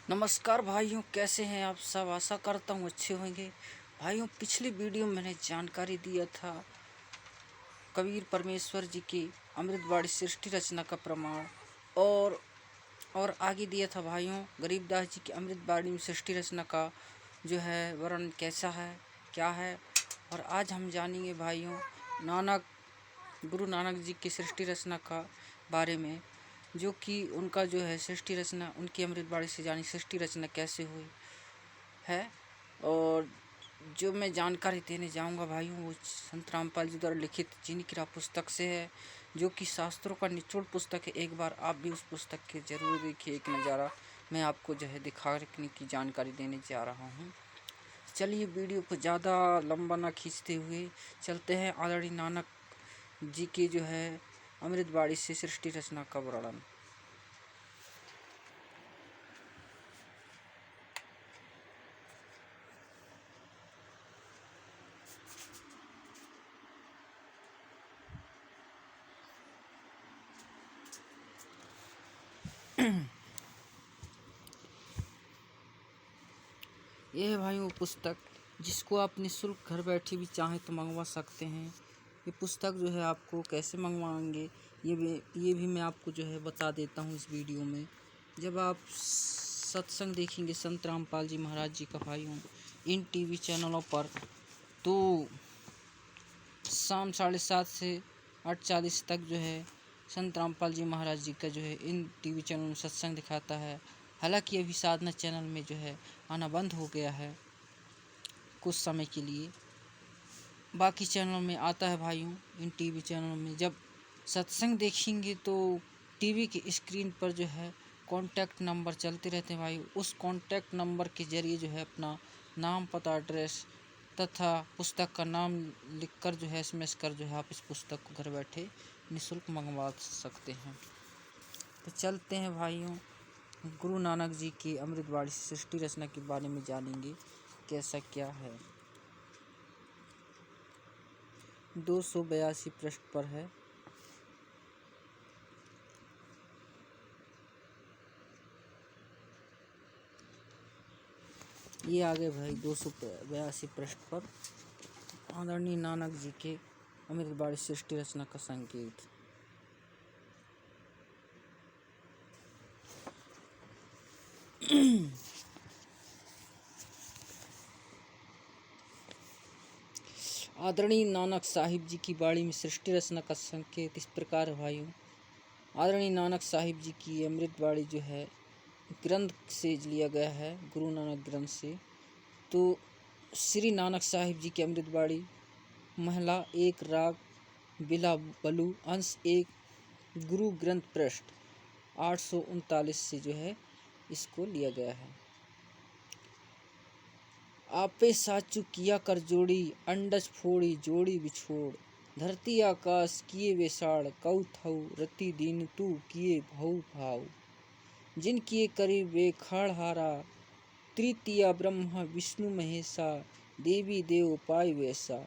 नमस्कार भाइयों, कैसे हैं आप सब। आशा करता हूँ अच्छे होंगे। भाइयों, पिछली वीडियो में मैंने जानकारी दिया था कबीर परमेश्वर जी की अमृतवाणी सृष्टि रचना का प्रमाण और आगे दिया था भाइयों गरीबदास जी की अमृतवाणी में सृष्टि रचना का जो है वर्णन कैसा है, क्या है। और आज हम जानेंगे भाइयों गुरु नानक जी की सृष्टि रचना का बारे में, जो कि उनका जो है सृष्टि रचना, उनकी अमृतवाणी से जानी सृष्टि रचना कैसे हुई है। और जो मैं जानकारी देने जाऊंगा भाइयों, वो संत रामपाल जी द्वारा लिखित जिनकी पुस्तक से है, जो कि शास्त्रों का निचोड़ पुस्तक है। एक बार आप भी उस पुस्तक के जरूर देखिए, एक नज़ारा मैं आपको जो है दिखाने की जानकारी देने जा रहा हूँ। चलिए वीडियो को ज़्यादा लंबा ना खींचते हुए चलते हैं आदरणीय नानक जी की जो है अमृतवाणी से सृष्टि रचना का वर्णन। यह है भाई वो पुस्तक जिसको आप निःशुल्क घर बैठे भी चाहें तो मंगवा सकते हैं। ये पुस्तक जो है आपको कैसे मंगवाएंगे ये भी मैं आपको जो है बता देता हूँ इस वीडियो में। जब आप सत्संग देखेंगे संत रामपाल जी महाराज जी का भाइयों इन टीवी चैनलों पर, तो शाम 7:30 से 8:40 तक जो है संत रामपाल जी महाराज जी का जो है इन टीवी चैनल में सत्संग दिखाता है। हालांकि अभी साधना चैनल में जो है आना बंद हो गया है कुछ समय के लिए। बाकी चैनलों में आता है भाइयों। इन टीवी चैनलों में जब सत्संग देखेंगे तो टीवी की स्क्रीन पर जो है कॉन्टैक्ट नंबर चलते रहते हैं भाई। उस कॉन्टैक्ट नंबर के ज़रिए जो है अपना नाम, पता, एड्रेस तथा पुस्तक का नाम लिखकर जो है SMS कर जो है आप इस पुस्तक को घर बैठे निःशुल्क मंगवा सकते हैं। तो चलते हैं भाइयों, गुरु नानक जी की अमृतवाणी सृष्टि रचना के बारे में जानेंगे कैसा क्या है। 282 पृष्ठ पर है। ये आ गए भाई 282 पृष्ठ पर आदरणीय नानक जी के अमृतवाणी सृष्टि रचना का संकेत। आदरणीय नानक साहिब जी की वाणी में सृष्टि रचना का संकेत इस प्रकार है भाइयों। आदरणीय नानक साहिब जी की अमृतवाणी जो है ग्रंथ से लिया गया है, गुरु नानक ग्रंथ से। तो श्री नानक साहिब जी की अमृतवाणी महला 1 राग बिला बलू अंश 1 गुरु ग्रंथ पृष्ठ 839 से जो है इसको लिया गया है। आपे साचु किया कर जोड़ी अंडज फोड़ी जोड़ी बिछोड़, धरती आकाश किए वेसाड़ कऊ थऊ रति दीन तू किए भऊ भाव, जिन किए करीब वे खाड़ हारा तृतीया ब्रह्मा विष्णु महेशा, देवी देव पाई वैसा,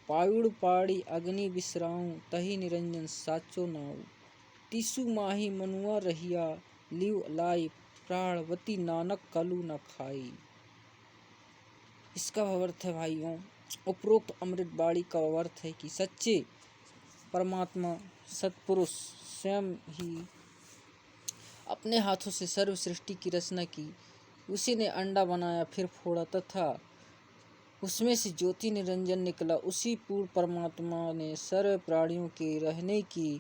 पायुड़ पाड़ी अग्नि विश्राऊं तही निरंजन साचो नाऊ, तीसु माही मनुआ रहिया लिव लाई प्राणवती नानक कलु न खाई। इसका अर्थ है भाइयों, उपरोक्त अमृतवाणी का अर्थ है कि सच्चे परमात्मा सत्पुरुष स्वयं ही अपने हाथों से सर्व सृष्टि की रचना की। उसी ने अंडा बनाया, फिर फोड़ा तथा उसमें से ज्योति निरंजन निकला। उसी पूर्ण परमात्मा ने सर्व प्राणियों के रहने के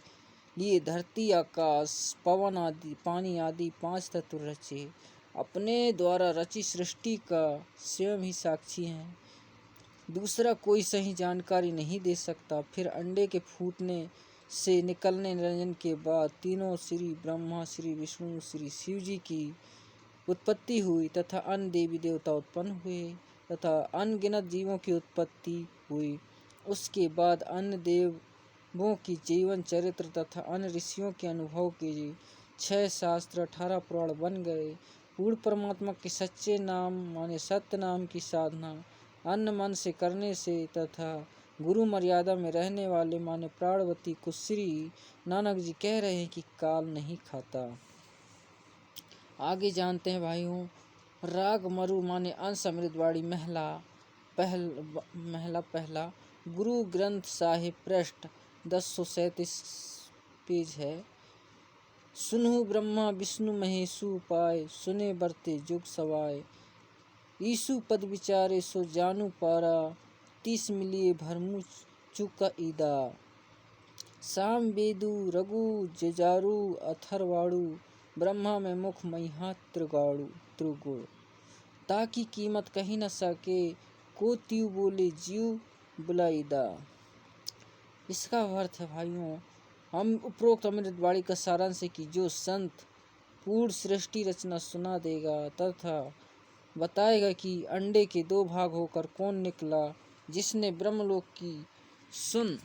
लिए धरती, आकाश, पवन आदि, पानी आदि 5 तत्व रचे। अपने द्वारा रची सृष्टि का स्वयं ही साक्षी हैं, दूसरा कोई सही जानकारी नहीं दे सकता। फिर अंडे के फूटने से निकलने निरंजन के बाद तीनों श्री ब्रह्मा, श्री विष्णु, श्री शिव जी की उत्पत्ति हुई तथा अन्य देवी देवता उत्पन्न हुए तथा अनगिनत जीवों की उत्पत्ति हुई। उसके बाद अन्य देवों की जीवन चरित्र तथा अन्य ऋषियों के अनुभव के 6 शास्त्र 18 पुराण बन गए। पूर्ण परमात्मा के सच्चे नाम माने सत्य नाम की साधना अन्न मन से करने से तथा गुरु मर्यादा में रहने वाले माने प्राणवती को श्री नानक जी कह रहे हैं कि काल नहीं खाता। आगे जानते हैं भाइयों। राग मरु माने अंश अमृतवाणी महला गुरु ग्रंथ साहिब पृष्ठ 1037 पेज है। सुनहु ब्रह्मा विष्णु महेशु पाए, सुने बरते जुग सवाय। ईसु पद विचारे सो जानू पारा, 30 मिलिए भरमु चुका ईदा। साम वेदु रघु जजारु अथर्वाणु, ब्रह्मा में मुख महिहा त्रिगुण। ताकि कीमत कही न सके, को त्यू बोले जीव बुलाईदा। इसका अर्थ है भाइयों, हम उपरोक्त अमृतवाणी का सारांश है कि जो संत पूर्ण सृष्टि रचना सुना देगा तथा बताएगा कि अंडे के 2 भाग होकर कौन निकला, जिसने ब्रह्मलोक की सुन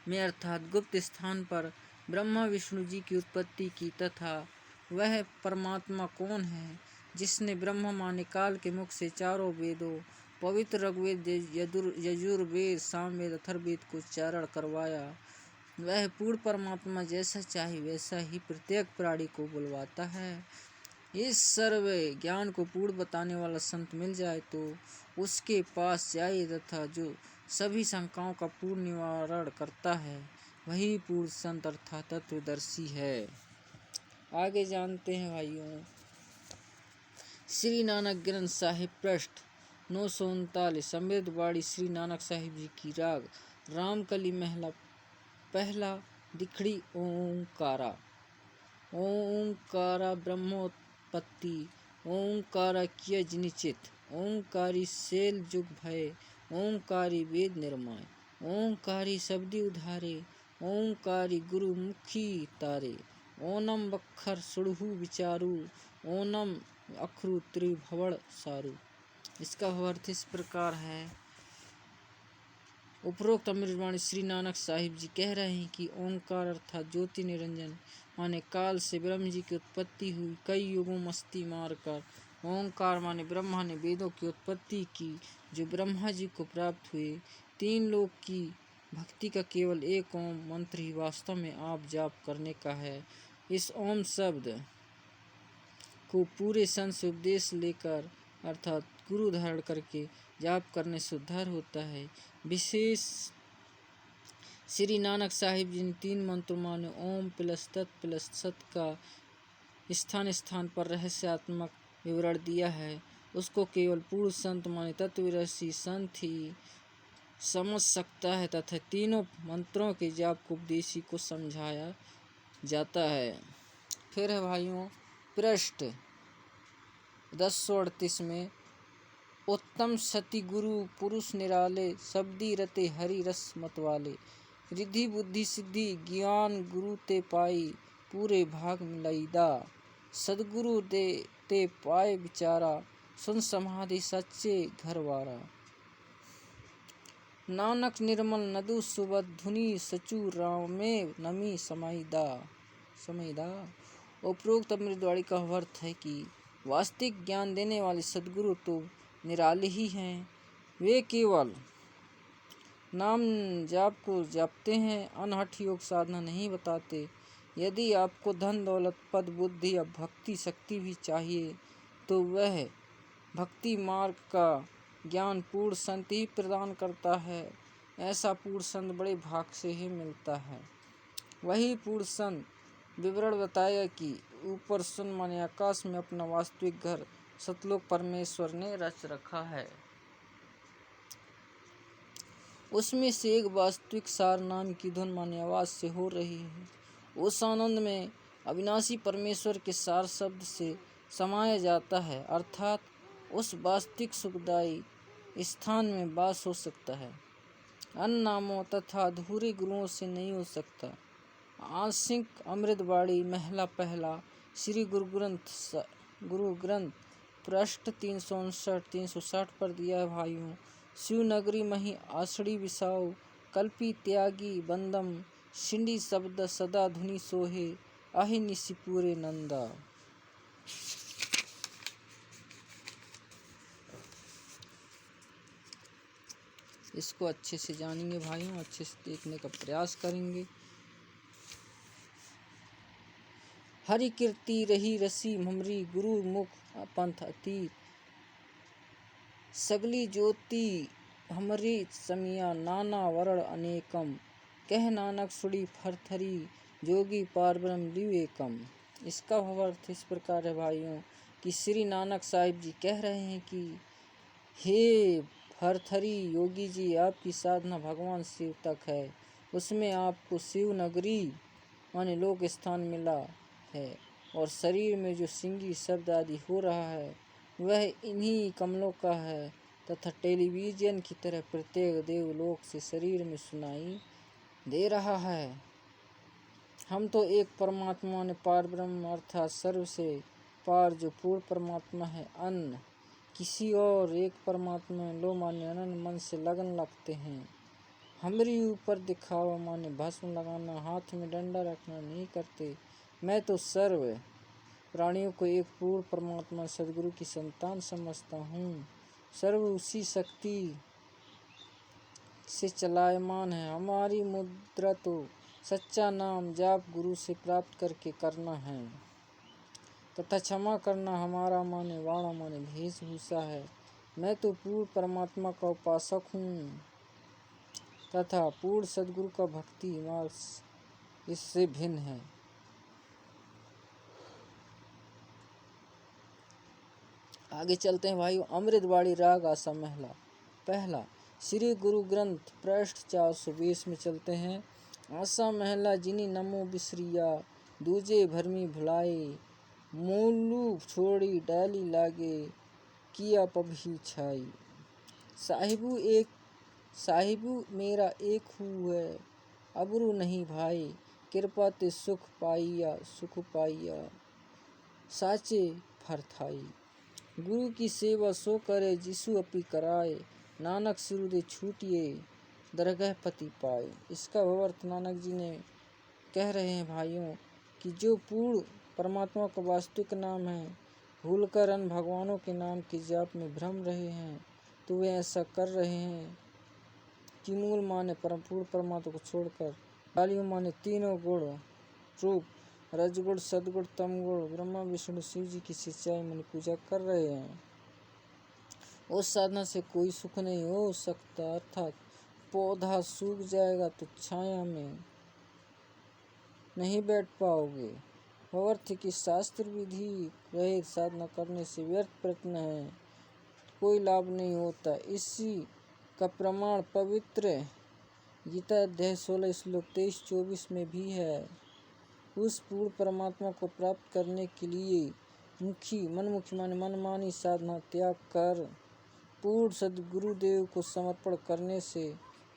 में अर्थात गुप्त स्थान पर ब्रह्मा विष्णु जी की उत्पत्ति की, तथा वह परमात्मा कौन है जिसने ब्रह्मा माने काल के मुख से चारों वेदों पवित्र ऋग्वेद यजुर्वेद सामवेद अथर्ववेद को उच्चारण करवाया। वह पूर्ण परमात्मा जैसा चाहे वैसा ही प्रत्येक प्राणी को बुलवाता है। इस सर्व ज्ञान को पूर्ण बताने वाला संत मिल जाए तो उसके पास जाए, तथा जो सभी शंकाओं का पूर्ण निवारण करता है वही पूर्ण संत अर्थात तत्वदर्शी है। आगे जानते हैं भाइयों। श्री नानक ग्रंथ साहिब पृष्ठ 939 अमृतवाणी श्री नानक साहिब जी की राग रामकली महला पहला दिखड़ी ओंकारा। ओंकारा ब्रह्मोत्पत्ति, ओंकारा किया निश्चित, ओंकारी शैल जुग भय, ओंकारी वेद निर्माय, ओंकारी शब्दी उधारे, ओंकारी गुरु मुखी तारे, ओनम बखर सुड़हु विचारू, ओनम अखरु त्रिभुवन सारू। इसका अर्थ इस प्रकार है। उपरोक्त अमृतवाणी श्री नानक साहिब जी कह रहे हैं कि ओंकार अर्थात ज्योति निरंजन माने काल से ब्रह्म जी की उत्पत्ति हुई, कई युगों मस्ती मारकर। ओंकार माने ब्रह्मा ने वेदों की उत्पत्ति की जो ब्रह्मा जी को प्राप्त हुए। 3 लोक की भक्ति का केवल एक ओम मंत्र ही वास्तव में आप जाप करने का है। इस ओम शब्द को पूरे संत से उपदेश लेकर अर्थात गुरु धारण करके जाप करने से उद्धार होता है। विशेष श्री नानक साहिब जी ने 3 मंत्रों माने ओम प्लस तत् प्लस सत का स्थान स्थान पर रहस्यात्मक विवरण दिया है। उसको केवल पूर्ण संत माने तत्वदर्शी संत ही समझ सकता है, तथा तीनों मंत्रों के जाप को उपदेशी को समझाया जाता है। फिर है भाइयों पृष्ठ 1038 में उत्तम सती गुरु पुरुष निराले, शब्दी रते हरि रस मतवाले, रिद्धि बुद्धि सिद्धि ज्ञान गुरु ते पाई, पूरे भाग मिलाईदा। सदगुरु दे ते पाए विचारा, सुन समाधि सच्चे घरवारा। नानक निर्मल नदु सुबद धुनि, सचु रामे नमी समयदा। उपरोक्त अमृतवाणी का अर्थ है कि वास्तविक ज्ञान देने वाले सदगुरु तो निराले ही हैं। वे केवल नाम जाप को जापते हैं, अनहठ योग साधना नहीं बताते। यदि आपको धन दौलत पद बुद्धि या भक्ति शक्ति भी चाहिए तो वह भक्ति मार्ग का ज्ञान पूर्ण संत ही प्रदान करता है। ऐसा पूर्ण संत बड़े भाग से ही मिलता है। वही पूर्ण संत विवरण बताएगा कि ऊपर सुन माने आकाश में अपना वास्तविक घर सतलोक परमेश्वर ने रच रखा है। उसमें से एक वास्तविक सार नाम की धुन माने आवाज से हो रही है। उस आनंद में अविनाशी परमेश्वर के सार शब्द से समाया जाता है, अर्थात उस वास्तविक सुखदायी स्थान में वास हो सकता है। अन्य नामों तथा अधूरे गुरुओं से नहीं हो सकता। आंशिक अमृतवाणी महला पहला श्री गुरु ग्रंथ पृष्ठ 359-360 पर दिया है भाइयों। शिवनगरी मही आषड़ी विसाऊ, कल्पी त्यागी बंदम, शिंडी शब्द सदा धुनि सोहे, अहि निशि पूरे नंदा। इसको अच्छे से जानेंगे भाइयों, अच्छे से देखने का प्रयास करेंगे। हरि कीर्ति रही रसी हमरी, गुरु मुख पंथ अतीत। सगली ज्योति हमरी समिया, नाना वर्ण अनेकम। कह नानक सुड़ी फरथरी, जोगी पार ब्रह्म विवेकम। इसका भावार्थ इस प्रकार है भाइयों कि श्री नानक साहिब जी कह रहे हैं कि हे भरथरी योगी जी, आपकी साधना भगवान शिव तक है, उसमें आपको शिव नगरी माने लोक स्थान मिला है, और शरीर में जो सिंगी शब्द आदि हो रहा है वह इन्हीं कमलों का है, तथा टेलीविजन की तरह प्रत्येक देवलोक से शरीर में सुनाई दे रहा है। हम तो एक परमात्मा ने पार ब्रह्म अर्थात सर्व से पार जो पूर्ण परमात्मा है, अन्य किसी और एक परमात्मा लो माने अनंत मन से लगन लगते हैं। हमरी ऊपर दिखावा माने भस्म लगाना, हाथ में डंडा रखना नहीं करते। मैं तो सर्व प्राणियों को एक पूर्ण परमात्मा सदगुरु की संतान समझता हूँ। सर्व उसी शक्ति से चलायमान है। हमारी मुद्रा तो सच्चा नाम जाप गुरु से प्राप्त करके करना है, तथा क्षमा करना हमारा माने वाणा माने वेशभूषा है। मैं तो पूर्ण परमात्मा का उपासक हूँ, तथा पूर्ण सदगुरु का भक्ति मार्ग इससे भिन्न है। आगे चलते हैं भाइयों। अमृतवाणी राग आसा महला। पहला श्री गुरु ग्रंथ पृष्ठ 420 में चलते हैं। आसा महला जिनी नमो बिसरिया, दूजे भरमी भुलाए। मूलू छोड़ी डाली लागे, किया पभी छाई। साहिबू मेरा एक हु है, अबरू नहीं भाई। कृपा ते सुख पाइया, साचे फरथाई। गुरु की सेवा सो करे, जिसु अपि कराए। नानक सिरु दे छूटिए, दरगह पति पाए। इसका अर्थ नानक जी ने कह रहे हैं भाइयों कि जो पूर्ण परमात्मा का वास्तविक नाम है, भूलकर अन्य भगवानों के नाम के जाप में भ्रम रहे हैं, तो वे ऐसा कर रहे हैं कि मूल माने पूर्ण परमात्मा को छोड़कर डालियों माने तीनों गुण रूप रजगुण सदगुण तमगुण ब्रह्मा विष्णु शिव जी की सच्चाई मन पूजा कर रहे हैं। उस साधना से कोई सुख नहीं हो सकता, अर्थात पौधा सूख जाएगा तो छाया में नहीं बैठ पाओगे। अर्थ की शास्त्र विधि रहित साधना करने से व्यर्थ प्रयत्न है, कोई लाभ नहीं होता। इसी का प्रमाण पवित्र गीता अध्याय 16 श्लोक 23-24 में भी है। उस पूर्ण परमात्मा को प्राप्त करने के लिए मनमुखी माने मनमानी साधना त्याग कर पूर्ण सद्गुरुदेव को समर्पण करने से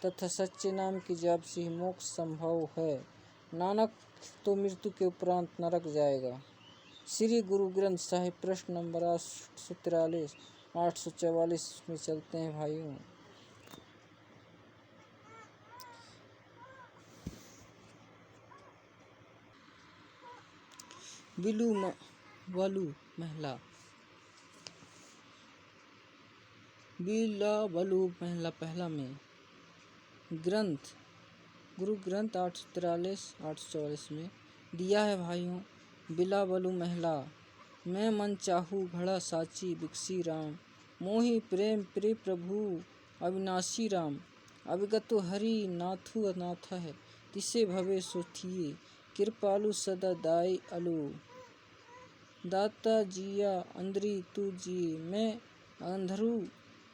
तथा सच्चे नाम की जाप से ही मोक्ष संभव है। नानक तो मृत्यु के उपरांत नरक जाएगा। श्री गुरु ग्रंथ साहिब प्रश्न नंबर 843 844 में चलते हैं भाइयों। बिलू वलू महला। पहला में ग्रंथ गुरु ग्रंथ 843-844 में दिया है भाइयों। बिला बलु महला। मैं मन चाहू घड़ा साची बिकसी राम, मोहि प्रेम प्रिय प्रभु अविनाशी राम। अविगतो हरि नाथु अनाथ है, तिसे भवे सो थिए। कृपालु सदा दाई अलु, दाता जिया अंदरी तू जिए। मैं अंधरू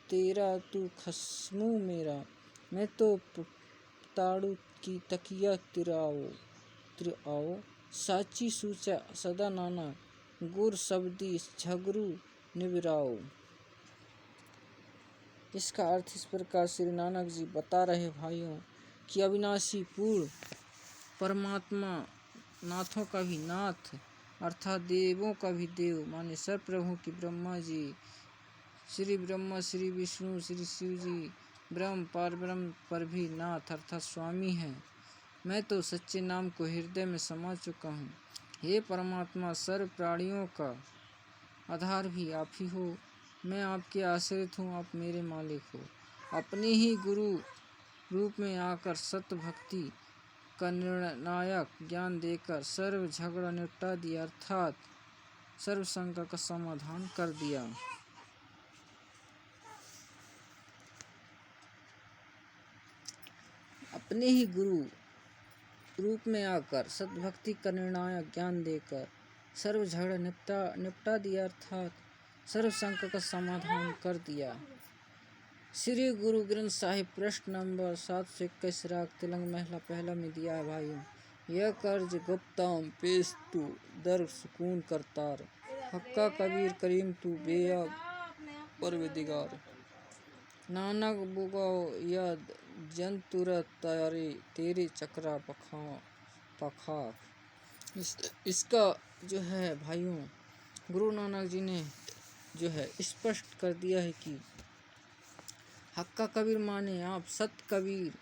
तेरा तू खसमू मेरा, मैं तो ताड़ू की तकिया तिराओ। साची सूचा सदा नाना, गुर शब्दी झगरू निबिराओ। इसका अर्थ इस प्रकार श्री नानक जी बता रहे भाइयों कि अविनाशी पूर्ण परमात्मा नाथों का भी नाथ अर्थात देवों का भी देव माने सब प्रभु की ब्रह्मा जी, श्री ब्रह्मा श्री विष्णु श्री शिव जी ब्रह्म पार ब्रह्म पर भी नाथ अर्थात स्वामी हैं। मैं तो सच्चे नाम को हृदय में समा चुका हूँ। हे परमात्मा, सर्व प्राणियों का आधार भी आप ही हो। मैं आपके आश्रित हूँ, आप मेरे मालिक हो। अपने ही गुरु रूप में आकर सत्य भक्ति का निर्णायक ज्ञान देकर सर्व झगड़ा निपटा दिया, अर्थात सर्व शंका का समाधान कर दिया। अपने ही गुरु रूप में आकर सद्भक्ति का निर्णायक ज्ञान देकर सर्व झगड़ा निपटा दिया, अर्थात सर्व शंका का समाधान कर दिया। श्री गुरु ग्रंथ साहिब प्रश्न नंबर 721 राग तिलंग महला पहला में दिया है भाइयों। यह कर्ज गुप्ताम पेश तू दर सुकून करतार, हक्का कबीर करीम तू बेअब परवदिगार। नानक बुगाओ यद जंतुर तारे तेरे चक्रा पखा। इसका जो है भाइयों गुरु नानक जी ने जो है स्पष्ट कर दिया है कि हक्का कबीर माने आप सत कबीर,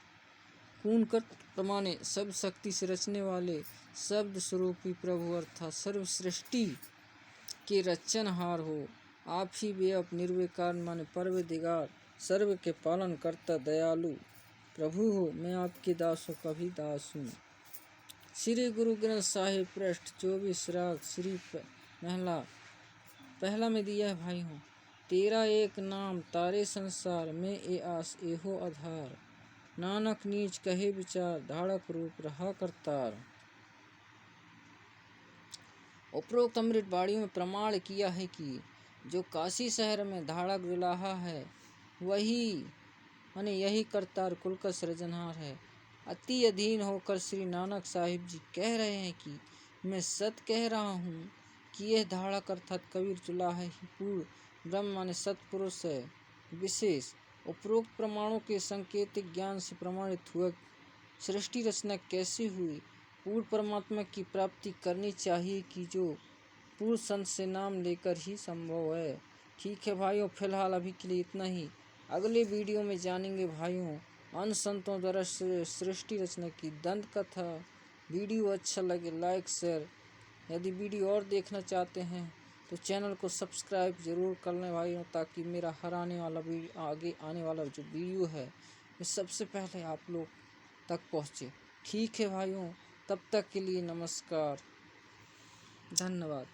कून कर माने सब शक्ति से रचने वाले शब्द स्वरूपी प्रभु अर्थात सर्व सृष्टि के रचनहार हो। आप ही बेअब निर्विकार माने परवदिगार सर्व के पालन करता दयालु प्रभु हो। मैं आपके दासों का भी दास हूँ। श्री गुरु ग्रंथ साहिब पृष्ठ 24 राग श्री महला पहला में दिया है भाइयों। तेरा एक नाम तारे संसार में ए आस एहो आधार, नानक नीच कहे विचार धाड़क रूप रहा करतार। उपरोक्त अमृत वाणी में प्रमाण किया है कि जो काशी शहर में धाड़क दुलाहा है वही माने यही करतार कुल का सृजनहार है। अति अधीन होकर श्री नानक साहिब जी कह रहे हैं कि मैं सत कह रहा हूँ कि यह धाड़क अर्थात कबीर दुलाहा ही पूर्ण ब्रह्म माने सत्पुरुष है। विशेष उपरोक्त प्रमाणों के सांकेतिक ज्ञान से प्रमाणित हुआ सृष्टि रचना कैसे हुई, पूर्ण परमात्मा की प्राप्ति करनी चाहिए कि जो पूर्ण संत से नाम लेकर ही संभव है। ठीक है भाइयों, फिलहाल अभी के लिए इतना ही। अगले वीडियो में जानेंगे भाइयों अन्य संतों द्वारा सृष्टि रचना की दंत कथा। वीडियो अच्छा लगे लाइक शेयर, यदि वीडियो और देखना चाहते हैं तो चैनल को सब्सक्राइब जरूर कर लें भाइयों, ताकि मेरा आगे आने वाला जो वीडियो है ये सबसे पहले आप लोग तक पहुँचे। ठीक है भाइयों, तब तक के लिए नमस्कार, धन्यवाद।